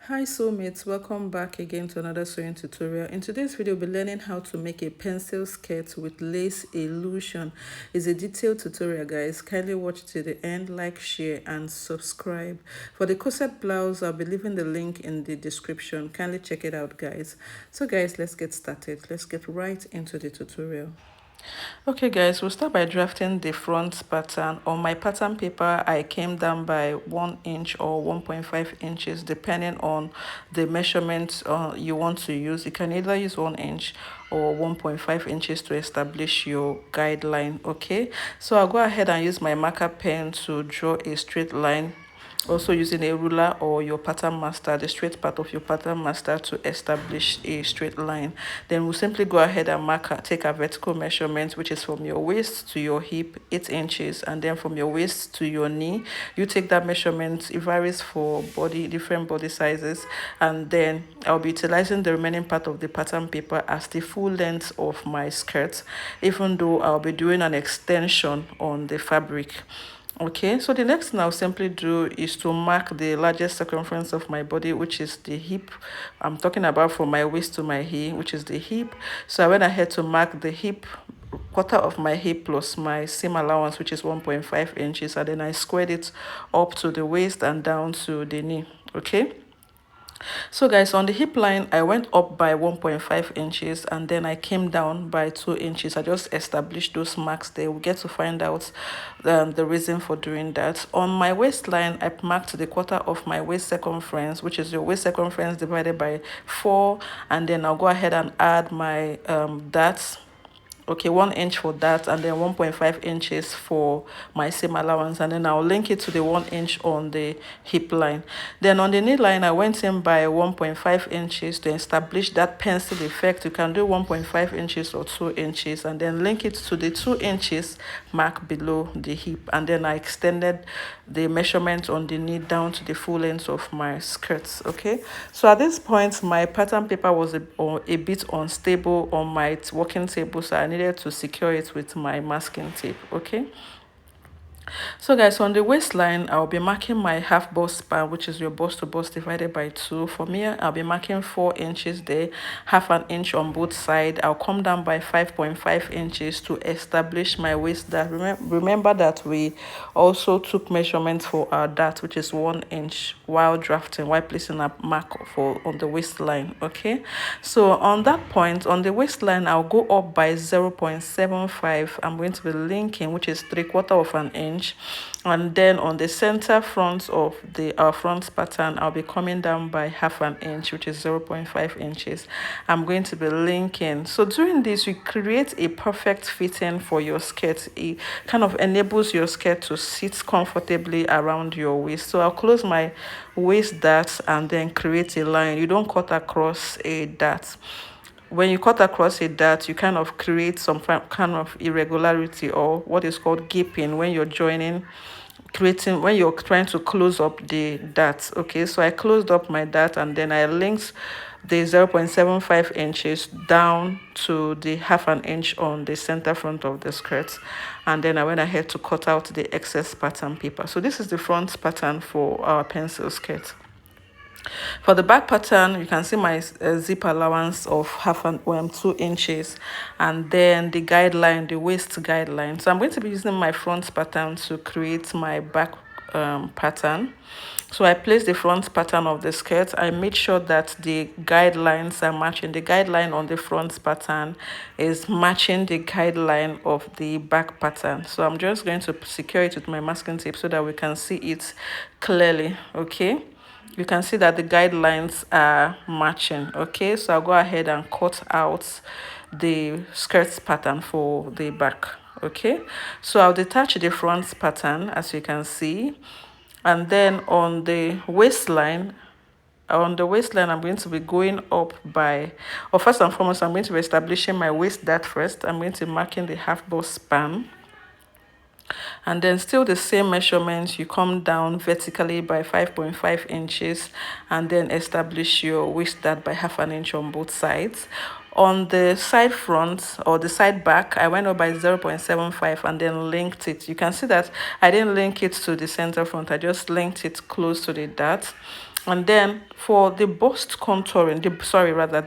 Hi soulmates, welcome back again to another sewing tutorial. In today's video, we'll be learning how to make a pencil skirt with lace illusion. It's a detailed tutorial, guys. Kindly watch to the end, like, share, and subscribe. For the corset blouse, I'll be leaving the link in the description. Kindly check it out, guys. So guys, let's get started. Let's get right into the tutorial. Okay guys, we'll start by drafting the front pattern. On my pattern paper, I came down by 1 inch or 1.5 inches depending on the measurements you want to use. You can either use 1 inch or 1.5 inches to establish your guideline. Okay, so I'll go ahead and use my marker pen to draw a straight line, also using a ruler or your pattern master, the straight part of your pattern master, to establish a straight line. Then we'll simply go ahead and take a vertical measurement, which is from your waist to your hip, 8 inches, and then from your waist to your knee, you take that measurement. It varies for different body sizes, and then I'll be utilizing the remaining part of the pattern paper as the full length of my skirt, even though I'll be doing an extension on the fabric. Okay, so the next thing I'll simply do is to mark the largest circumference of my body, which is the hip. I'm talking about from my waist to my heel, which is the hip. So I went ahead to mark the hip, quarter of my hip plus my seam allowance, which is 1.5 inches, and then I squared it up to the waist and down to the knee. Okay. So guys, on the hip line, I went up by 1.5 inches and then I came down by 2 inches. I just established those marks there. We'll get to find out the reason for doing that. On my waistline, I marked the quarter of my waist circumference, which is your waist circumference divided by 4. And then I'll go ahead and add my darts. Okay, 1 inch for that, and then 1.5 inches for my seam allowance, and then I'll link it to the 1 inch on the hip line. Then on the knee line, I went in by 1.5 inches to establish that pencil effect. You can do 1.5 inches or 2 inches, and then link it to the 2 inches mark below the hip, and then I extended the measurement on the knee down to the full length of my skirts. Okay, so at this point, my pattern paper was a bit unstable on my working table, so I needed to secure it with my masking tape. Okay, so guys, on the waistline, I'll be marking my half bust span, which is your bust to bust divided by 2. For me, I'll be marking 4 inches there, half an inch on both sides. I'll come down by 5.5 inches to establish my waist dart. Remember that we also took measurements for our dart, which is 1 inch, while placing a mark on the waistline. Okay, so on that point, on the waistline, I'll go up by 0.75. I'm going to be linking, which is 3/4 of an inch. And then on the center front of the front pattern, I'll be coming down by half an inch, which is 0.5 inches. I'm going to be linking. So doing this, you create a perfect fitting for your skirt. It kind of enables your skirt to sit comfortably around your waist. So I'll close my waist dart and then create a line. You don't cut across a dart. When you cut across a dart, you kind of create some kind of irregularity, or what is called gaping, when you're when you're trying to close up the dart. Okay, so I closed up my dart and then I linked the 0.75 inches down to the half an inch on the center front of the skirt, and then I went ahead to cut out the excess pattern paper. So this is the front pattern for our pencil skirt. For the back pattern, you can see my zip allowance of 2 inches, and then the guideline, the waist guideline. So I'm going to be using my front pattern to create my back pattern. So I placed the front pattern of the skirt. I made sure that the guidelines are matching. The guideline on the front pattern is matching the guideline of the back pattern. So I'm just going to secure it with my masking tape so that we can see it clearly. Okay, you can see that the guidelines are matching. Okay, so I'll go ahead and cut out the skirt pattern for the back. Okay, so I'll detach the front pattern, as you can see, and then on the waistline, I'm going to be going up by, or first and foremost, I'm going to be establishing my waist dart first. I'm going to be marking the half bust span. And then still the same measurements, you come down vertically by 5.5 inches and then establish your waist dart by half an inch on both sides. On the side front or the side back, I went up by 0.75 and then linked it. You can see that I didn't link it to the center front. I just linked it close to the dart. And then for the bust contouring, the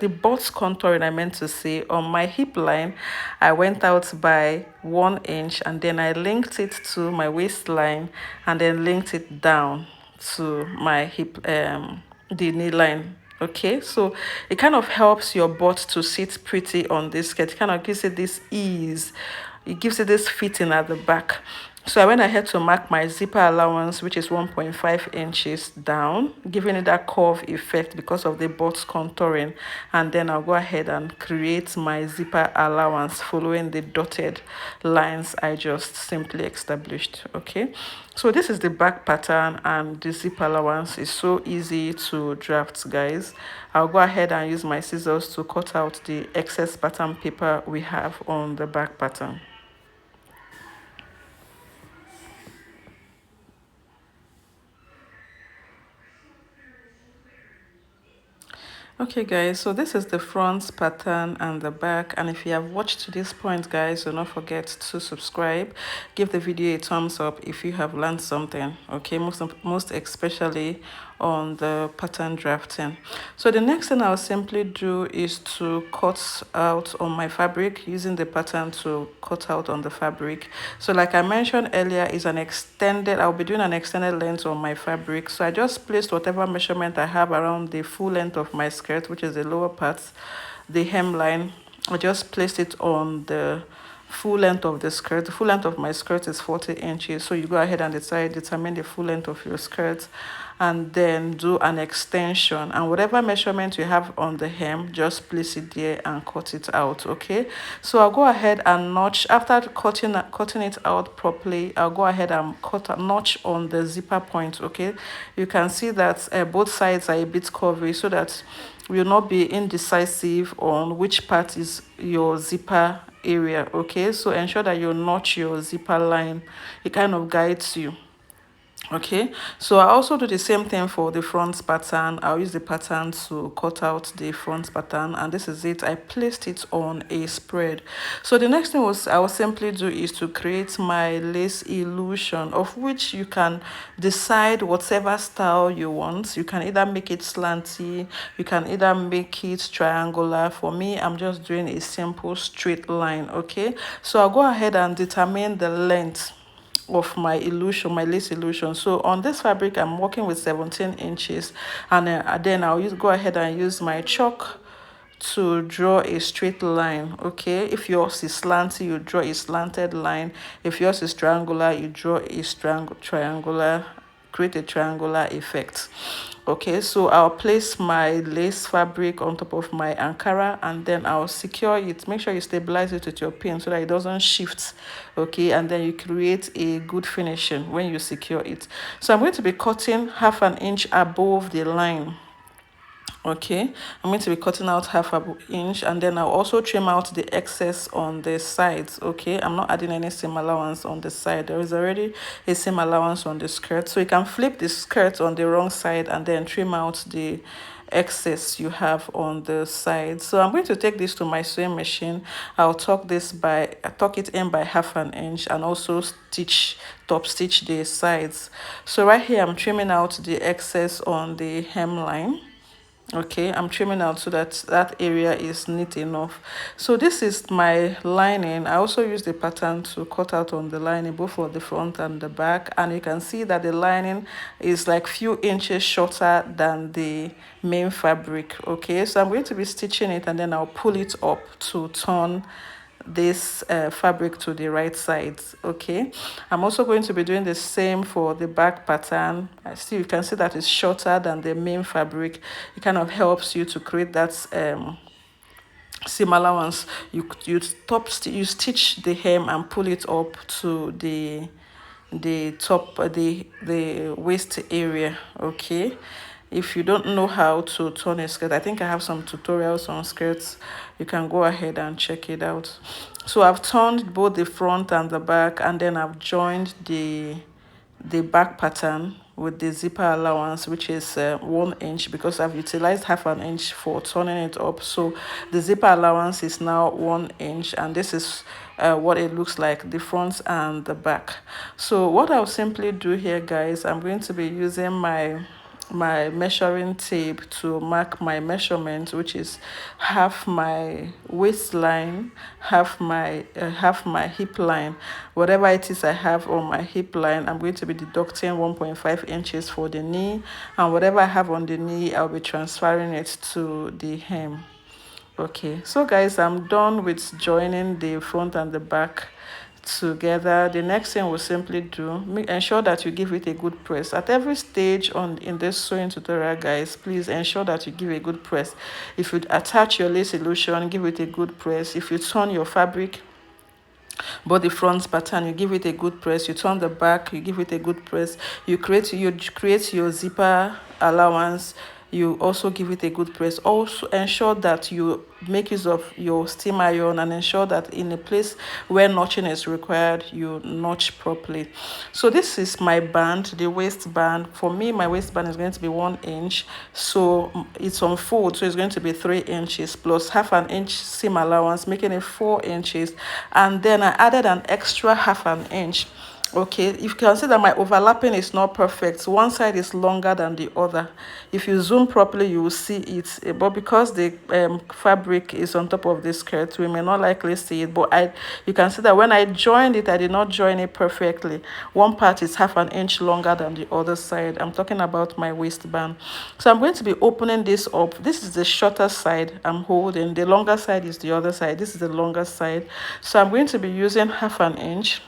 bust contouring, I meant to say, on my hip line, I went out by 1 inch, and then I linked it to my waistline, and then linked it down to my hip, the knee line. Okay, so it kind of helps your butt to sit pretty on this skirt. It kind of gives it this ease, it gives it this fitting at the back. So I went ahead to mark my zipper allowance, which is 1.5 inches down, giving it that curve effect because of the butt contouring. And then I'll go ahead and create my zipper allowance following the dotted lines I just simply established. Okay, so this is the back pattern, and the zip allowance is so easy to draft, guys. I'll go ahead and use my scissors to cut out the excess pattern paper we have on the back pattern. Okay guys, so this is the front pattern and the back, and if you have watched to this point, guys, do not forget to subscribe, give the video a thumbs up if you have learned something. Okay, most especially on the pattern drafting. So the next thing I'll simply do is to cut out on my fabric, using the pattern to cut out on the fabric. So like I mentioned earlier, is an extended, I'll be doing an extended length on my fabric. So I just placed whatever measurement I have around the full length of my skirt, which is the lower part, the hemline. I just placed it on the full length of the skirt. The full length of my skirt is 40 inches. So you go ahead and determine the full length of your skirt, and then do an extension, and whatever measurement you have on the hem, just place it there and cut it out. Okay, so I'll go ahead and notch. After cutting it out properly, I'll go ahead and cut a notch on the zipper point. Okay, you can see that both sides are a bit curvy, so that will not be indecisive on which part is your zipper area. Okay, so ensure that you notch your zipper line. It kind of guides you. Okay, so I also do the same thing for the front pattern. I'll use the pattern to cut out the front pattern, and this is it. I placed it on a spread. So the next thing I will simply do is to create my lace illusion, of which you can decide whatever style you want. You can either make it slanty, you can either make it triangular. For me, I'm just doing a simple straight line. Okay, so I'll go ahead and determine the length of my illusion, my lace illusion. So on this fabric, I'm working with 17 inches, and then I'll go ahead and use my chalk to draw a straight line. Okay, if yours is slanty, you draw a slanted line. If yours is triangular, you draw a triangular, create a triangular effect. Okay, so I'll place my lace fabric on top of my Ankara, and then I'll secure it. Make sure you stabilize it with your pin so that it doesn't shift. Okay, and then you create a good finishing when you secure it. So I'm going to be cutting 1/2 inch above the line. Okay, I'm going to be cutting out 1/2 inch, and then I'll also trim out the excess on the sides. Okay, I'm not adding any seam allowance on the side. There is already a seam allowance on the skirt, so you can flip the skirt on the wrong side and then trim out the excess you have on the side. So I'm going to take this to my sewing machine. I'll tuck it in by 1/2 inch, and also top stitch the sides. So right here, I'm trimming out the excess on the hemline. Okay, I'm trimming out so that that area is neat enough. So this is my lining. I also use the pattern to cut out on the lining, both for the front and the back, and you can see that the lining is like few inches shorter than the main fabric. Okay, so I'm going to be stitching it, and then I'll pull it up to turn this fabric to the right side. Okay, I'm also going to be doing the same for the back pattern. You can see that it's shorter than the main fabric. It kind of helps you to create that seam allowance. You stitch the hem and pull it up to the top, the waist area. Okay, if you don't know how to turn a skirt, I think I have some tutorials on skirts. You can go ahead and check it out. So I've turned both the front and the back, and then I've joined the back pattern with the zipper allowance, which is 1 inch, because I've utilized 1/2 inch for turning it up. So the zipper allowance is now 1 inch, and this is what it looks like, the front and the back. So what I'll simply do here, guys, I'm going to be using my my measuring tape to mark my measurement, which is half my waistline, half my hip line. Whatever it is I have on my hip line, I'm going to be deducting 1.5 inches for the knee, and whatever I have on the knee, I'll be transferring it to the hem. Okay, so guys, I'm done with joining the front and the back together. The next thing we'll simply do, ensure that you give it a good press at every stage in this sewing tutorial, guys. Please ensure that you give a good press. If you attach your lace illusion, give it a good press. If you turn your fabric body front pattern, you give it a good press. You turn the back, you give it a good press. You create your zipper allowance, you also give it a good press. Also ensure that you make use of your steam iron, and ensure that in a place where notching is required, you notch properly. So this is my band, the waistband. For me, my waistband is going to be 1 inch, so it's on fold, so it's going to be 3 inches plus half an inch seam allowance, making it 4 inches. And then I added an extra half an inch. Okay, if you can see that my overlapping is not perfect, one side is longer than the other. If you zoom properly, you will see it, but because the fabric is on top of the skirt, we may not likely see it. But you can see that when I joined it, I did not join it perfectly. One part is half an inch longer than the other side. I'm talking about my waistband. So I'm going to be opening this up. This is the shorter side I'm holding, the longer side is the other side. This is the longer side, so I'm going to be using half an inch.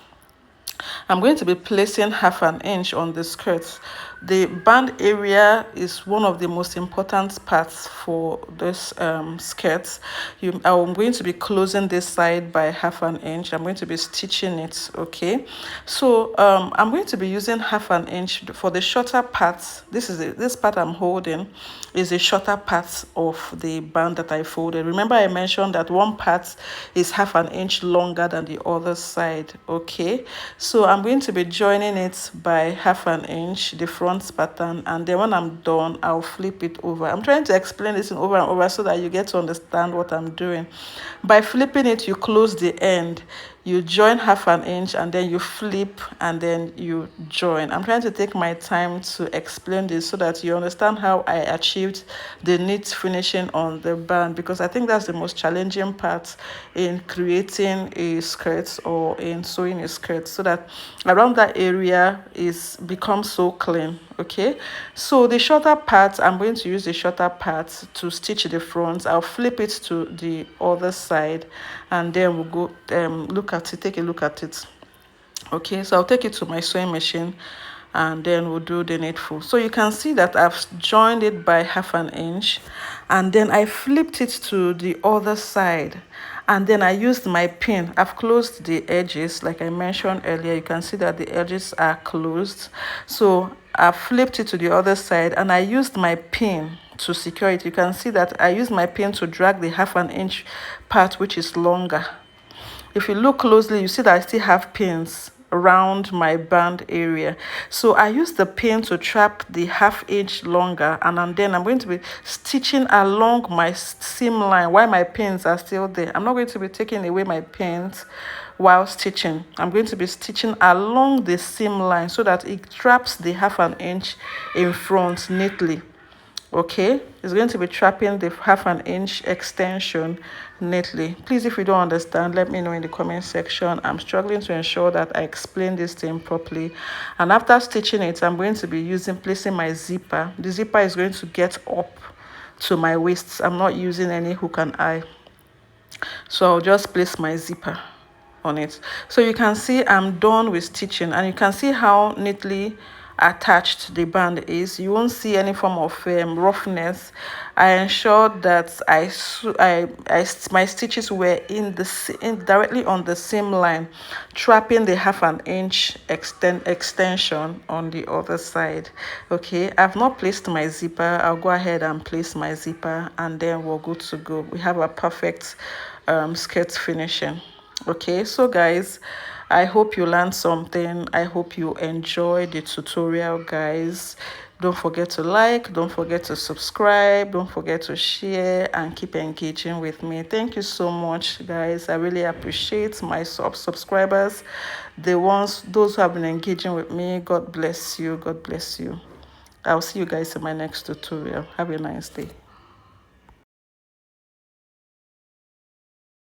I'm going to be placing half an inch on the skirt. The band area is one of the most important parts for this skirt. I'm going to be closing this side by half an inch. I'm going to be stitching it, okay? So I'm going to be using half an inch for the shorter parts. This part I'm holding is a shorter part of the band that I folded. Remember I mentioned that one part is half an inch longer than the other side, okay? So I'm going to be joining it by half an inch, the front pattern, and then when I'm done, I'll flip it over. I'm trying to explain this over and over so that you get to understand what I'm doing. By flipping it, you close the end, you join half an inch, and then you flip, and then you join. I'm trying to take my time to explain this so that you understand how I achieved the neat finishing on the band, because I think that's the most challenging part in creating a skirt or in sewing a skirt, so that around that area becomes so clean. Okay, so the shorter part, I'm going to use the shorter part to stitch the front. I'll flip it to the other side, and then we'll go take a look at it. Okay, so I'll take it to my sewing machine, and then we'll do the needful. So you can see that I've joined it by half an inch, and then I flipped it to the other side, and then I used my pin. I've closed the edges like I mentioned earlier. You can see that the edges are closed, so I flipped it to the other side, and I used my pin to secure it. You can see that I used my pin to drag the half an inch part, which is longer. If you look closely, you see that I still have pins around my band area, so I use the pin to trap the half inch longer, and then I'm going to be stitching along my seam line while my pins are still there. I'm not going to be taking away my pins while stitching. I'm going to be stitching along the seam line so that it traps the half an inch in front neatly. Okay, it's going to be trapping the half an inch extension neatly. Please, if you don't understand, let me know in the comment section. I'm struggling to ensure that I explain this thing properly. And after stitching it, I'm going to be placing my zipper. The zipper is going to get up to my waist. I'm not using any hook and eye, so I'll just place my zipper on it. So you can see I'm done with stitching, and you can see how neatly attached the band is. You won't see any form of roughness. I ensured that my stitches were directly on the seam line, trapping the half an inch extension on the other side. Okay, I've not placed my zipper. I'll go ahead and place my zipper, and then we're good to go. We have a perfect skirt finishing. Okay, so guys, I hope you learned something. I hope you enjoyed the tutorial, guys. Don't forget to like, don't forget to subscribe, don't forget to share, and keep engaging with me. Thank you so much, guys. I really appreciate my subscribers, those who have been engaging with me. God bless you. God bless you. I'll see you guys in my next tutorial. Have a nice day.